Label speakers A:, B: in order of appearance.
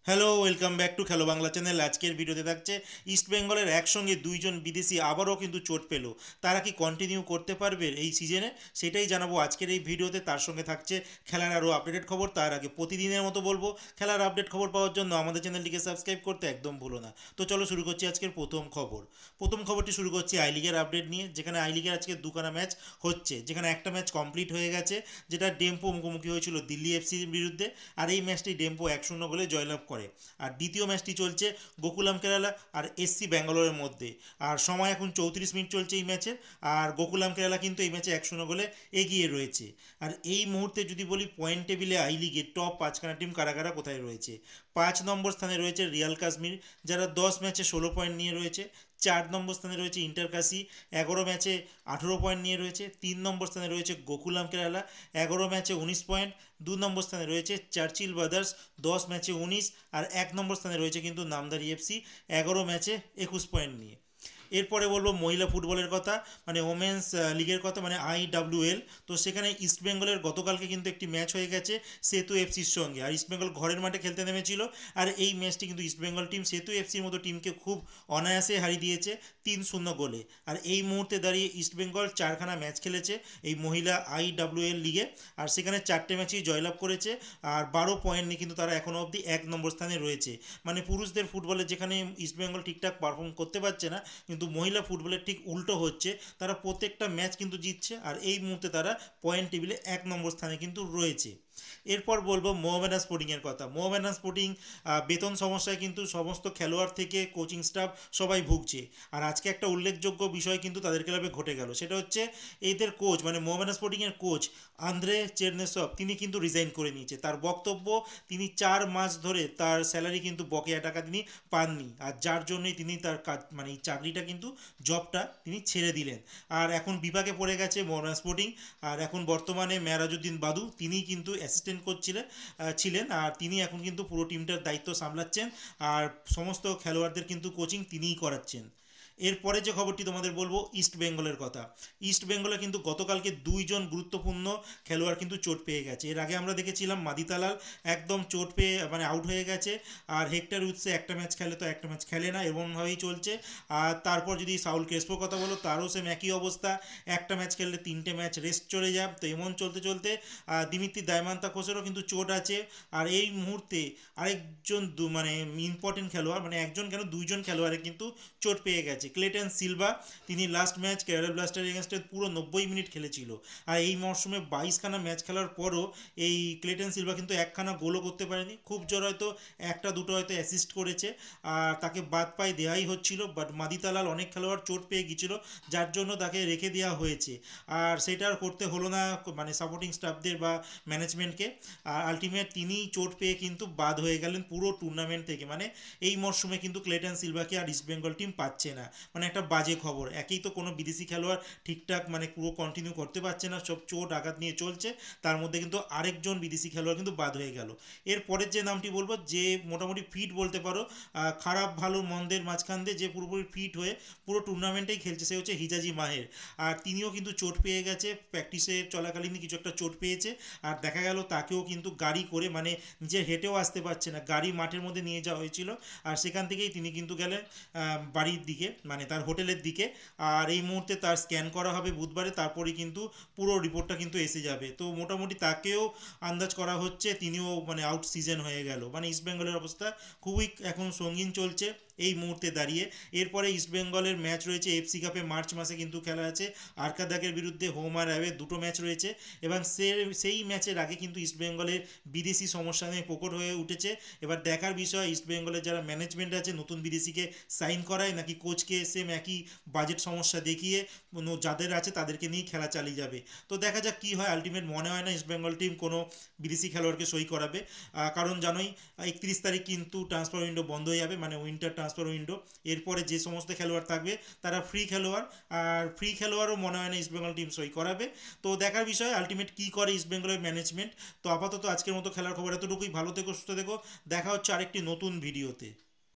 A: Hello, welcome back to খেলো Bangla channel. আজকের ভিডিওতে থাকছে ইস্ট বেঙ্গলের একসঙ্গে দুইজন বিদেশি আবারও কিন্তু চোট পেল। তারা কি কন্টিনিউ করতে পারবে এই সিজনে, সেটাই জানাবো আজকের এই ভিডিওতে। তার সঙ্গে থাকছে খেলার আরও আপডেটেড খবর। তার আগে প্রতিদিনের মতো বলবো, খেলার আপডেট খবর পাওয়ার জন্য আমাদের চ্যানেলটিকে সাবস্ক্রাইব করতে একদম ভুলো না। তো চলো শুরু করছি আজকের প্রথম খবর। প্রথম খবরটি শুরু করছি আই লিগের আপডেট নিয়ে, যেখানে আই লিগের আজকে দুখানা ম্যাচ হচ্ছে, যেখানে একটা ম্যাচ কমপ্লিট হয়ে গেছে, যেটা ডেম্পো মুখোমুখি হয়েছিল দিল্লি এফসির বিরুদ্ধে। আর এই ম্যাচটি ডেম্পো 1-0 গোলে জয়লাভ করে। আর দ্বিতীয় ম্যাচটি চলছে গোকুলাম কেরালা আর এসসি ব্যাঙ্গালোরের মধ্যে। আর সময় এখন 34 মিনিট চলছে এই ম্যাচের। আর গোকুলাম কেরালা কিন্তু এই ম্যাচে 1-0 গোলে এগিয়ে রয়েছে। আর এই মুহূর্তে যদি বলি পয়েন্ট টেবিলে আই লিগের টপ 5খানা টিম কারা কারা কোথায় রয়েছে। 5 নম্বর স্থানে রয়েছে রিয়াল কাশ্মীর, যারা 10 ম্যাচে 16 পয়েন্ট নিয়ে রয়েছে। 4 নম্বর স্থানে রয়েছে ইন্টারকাশি, 11 ম্যাচে 18 পয়েন্ট নিয়ে রয়েছে। 3 নম্বর স্থানে রয়েছে গোকুলাম কেরালা, 11 ম্যাচে 19 পয়েন্ট। 2 নম্বর স্থানে রয়েছে চার্চিল ব্রাদার্স, 10 ম্যাচে 19। আর 1 নম্বর স্থানে রয়েছে কিন্তু নামদারি এফসি, 11 ম্যাচে 21 পয়েন্ট নিয়ে। এরপরে বলবো মহিলা ফুটবলের কথা, মানে ওমেন্স লিগের কথা, মানে IWL। তো সেখানে ইস্টবেঙ্গলের গতকালকে কিন্তু একটি ম্যাচ হয়ে গেছে সেতু এফসির সঙ্গে। আর ইস্টবেঙ্গল ঘরের মাঠে খেলতে নেমেছিল। আর এই ম্যাচটি কিন্তু ইস্টবেঙ্গল টিম সেতু এফসির মতো টিমকে খুব অনায়াসে হারিয়ে দিয়েছে 3-0 গোলে। আর এই মুহূর্তে দাঁড়িয়ে ইস্টবেঙ্গল 4খানা ম্যাচ খেলেছে এই মহিলা IWL লিগে। আর সেখানে 4টে ম্যাচেই জয়লাভ করেছে। আর 12 পয়েন্ট নিয়ে কিন্তু তারা এখনও অবধি 1 নম্বর স্থানে রয়েছে। মানে পুরুষদের ফুটবলে যেখানে ইস্টবেঙ্গল ঠিকঠাক পারফর্ম করতে পারছে না, কিন্তু মহিলা ফুটবলের ঠিক উল্টো হচ্ছে। তারা প্রত্যেকটা ম্যাচ কিন্তু জিতছে। আর এই মুহূর্তে তারা পয়েন্ট টেবিলে 1 নম্বর স্থানে কিন্তু রয়েছে। এরপর বলবো মোহামেডান স্পোর্টিংয়ের কথা। মোহামেডান স্পোর্টিং বেতন সমস্যায় কিন্তু সমস্ত খেলোয়াড় থেকে কোচিং স্টাফ সবাই ভুগছে। আর আজকে একটা উল্লেখযোগ্য বিষয় কিন্তু তাদের ক্লাবে ঘটে গেল, সেটা হচ্ছে এদের কোচ, মানে মোহামেডান স্পোর্টিংয়ের কোচ আন্দ্রে চেরনেসভ, তিনি কিন্তু রিজাইন করে নিয়েছে। তার বক্তব্য, তিনি 4 মাস ধরে তার স্যালারি কিন্তু বকেয়া টাকা তিনি পাননি। আর যার জন্যই তিনি তার কাজ, মানে এই চাকরিটা কিন্তু, জবটা তিনি ছেড়ে দিলেন। আর এখন বিপাকে পড়ে গেছে মোহামেডান স্পোর্টিং। আর এখন বর্তমানে মেরাজউদ্দিন বাদু, তিনিই কিন্তু অ্যাসিস্ট্যান্ট কোচ ছিলেন। আর তিনি এখন কিন্তু পুরো টিমটার দায়িত্ব সামলাচ্ছেন। আর সমস্ত খেলোয়াড়দের কিন্তু কোচিং তিনিই করাচ্ছেন। এরপরে যে খবরটি তোমাদের বলবো ইস্ট বেঙ্গলের কথা। ইস্ট বেঙ্গলে কিন্তু গতকালকে দুইজন গুরুত্বপূর্ণ খেলোয়াড় কিন্তু চোট পেয়ে গেছে। এর আগে আমরা দেখেছিলাম মাদিতালাল একদম চোট পেয়ে মানে আউট হয়ে গেছে। আর হেক্টর উৎসে একটা ম্যাচ খেলে তো একটা ম্যাচ খেলে না, এমনভাবেই চলছে। আর তারপর যদি সাউল ক্রেসপোর কথা বলো, তারও সেম একই অবস্থা। একটা ম্যাচ খেললে 3টে ম্যাচ রেস্ট চলে যায়। তো এমন চলতে চলতে দিমিত্রি দায়মান্তাকোসেরও কিন্তু চোট আছে। আর এই মুহূর্তে আরেকজন মানে ইম্পর্টেন্ট খেলোয়াড়, মানে একজন কেন দুইজন খেলোয়াড়ের কিন্তু চোট পেয়ে গেছে। ক্লেটন সিলভা, তিনি লাস্ট ম্যাচ কেরালা ব্লাস্টার এগেনস্টে পুরো 90 মিনিট খেলেছিল। আর এই মরশুমে 22খানা ম্যাচ খেলার পরও এই ক্লেটন সিলভা কিন্তু একখানা গোলও করতে পারেনি। খুব জোর হয়তো একটা দুটো হয়তো অ্যাসিস্ট করেছে। আর তাকে বাদ পায়ে দেওয়াই হচ্ছিল, বাট মাদিতালাল অনেক খেলোয়াড় চোট পেয়ে গিয়েছিল, যার জন্য তাকে রেখে দেওয়া হয়েছে। আর সেটা আর করতে হলো না মানে সাপোর্টিং স্টাফদের বা ম্যানেজমেন্টকে। আর আলটিমেট তিনিই চোট পেয়ে কিন্তু বাদ হয়ে গেলেন পুরো টুর্নামেন্ট থেকে। মানে এই মরশুমে কিন্তু ক্লেটন সিলভাকে আর ইস্টবেঙ্গল টিম পাচ্ছে না। মানে একটা বাজে খবর। একেই তো কোনো বিদেশি খেলোয়াড় ঠিকঠাক মানে পুরো কন্টিনিউ করতে পারছে না, সব চোট আঘাত নিয়ে চলছে। তার মধ্যে কিন্তু আরেকজন বিদেশি খেলোয়াড় কিন্তু বাদ হয়ে গেল। এরপরের যে নামটি বলবো, যে মোটামুটি ফিট বলতে পারো, খারাপ ভালো মন্দের মাঝখান দিয়ে যে পুরোপুরি ফিট হয়ে পুরো টুর্নামেন্টেই খেলছে, সে হচ্ছে হিজাজি মাহের। আর তিনিও কিন্তু চোট পেয়ে গেছে, প্র্যাকটিসে চলাকালীনই কিছু একটা চোট পেয়েছে। আর দেখা গেল তাকেও কিন্তু গাড়ি করে, মানে নিজে হেঁটেও আসতে পারছে না, গাড়ি মাঠের মধ্যে নিয়ে যাওয়া হয়েছিল। আর সেখান থেকেই তিনি কিন্তু গেলেন বাড়ির দিকে, মানে তার হোটেলের দিকে। আর এই মুহূর্তে তার স্ক্যান করা হবে বুধবারে, তারপরেই কিন্তু পুরো রিপোর্টটা কিন্তু এসে যাবে। তো মোটামুটি তাকেও আন্দাজ করা হচ্ছে তিনিও মানে আউট সিজন হয়ে গেল। মানে ইস্টবেঙ্গলের অবস্থা খুবই এখন সঙ্গীন চলছে এই মুহূর্তে দাঁড়িয়ে। এরপরে ইস্টবেঙ্গলের ম্যাচ রয়েছে এফসি কাপে, মার্চ মাসে কিন্তু খেলা আছে আরকাদাকের বিরুদ্ধে, হোম আর অ্যাওয়ে দুটো ম্যাচ রয়েছে। এবং সেই ম্যাচের আগে কিন্তু ইস্টবেঙ্গলের বিদেশি সমস্যা নিয়ে প্রকট হয়ে উঠেছে। এবার দেখার বিষয় ইস্টবেঙ্গলের যারা ম্যানেজমেন্ট আছে নতুন বিদেশিকে সাইন করায়, নাকি কোচকে সেম একই বাজেট সমস্যা দেখিয়ে যাদের আছে তাদেরকে নিয়েই খেলা চালিয়ে যাবে। তো দেখা যাক কী হয়। আলটিমেট মনে হয় না ইস্টবেঙ্গল টিম কোনো বিদেশি খেলোয়াড়কে সই করাবে। কারণ জানোই 31 তারিখ কিন্তু ট্রান্সফার উইন্ডো বন্ধ হয়ে যাবে, মানে উইন্টার ট্রান্সফার উইন্ডো। এরপরে যে সমস্ত খেলোয়াড় থাকবে তারা ফ্রি খেলোয়াড়। আর ফ্রি খেলোয়াড়ও মনে হয় না ইস্টবেঙ্গল টিম সই করাবে। তো দেখার বিষয় আলটিমেট কী করে ইস্টবেঙ্গলের ম্যানেজমেন্ট। তো আপাতত আজকের মতো খেলার খবর এতটুকুই। ভালো থেকো, সুস্থ থেকো। দেখা হচ্ছে আরেকটি নতুন ভিডিওতে।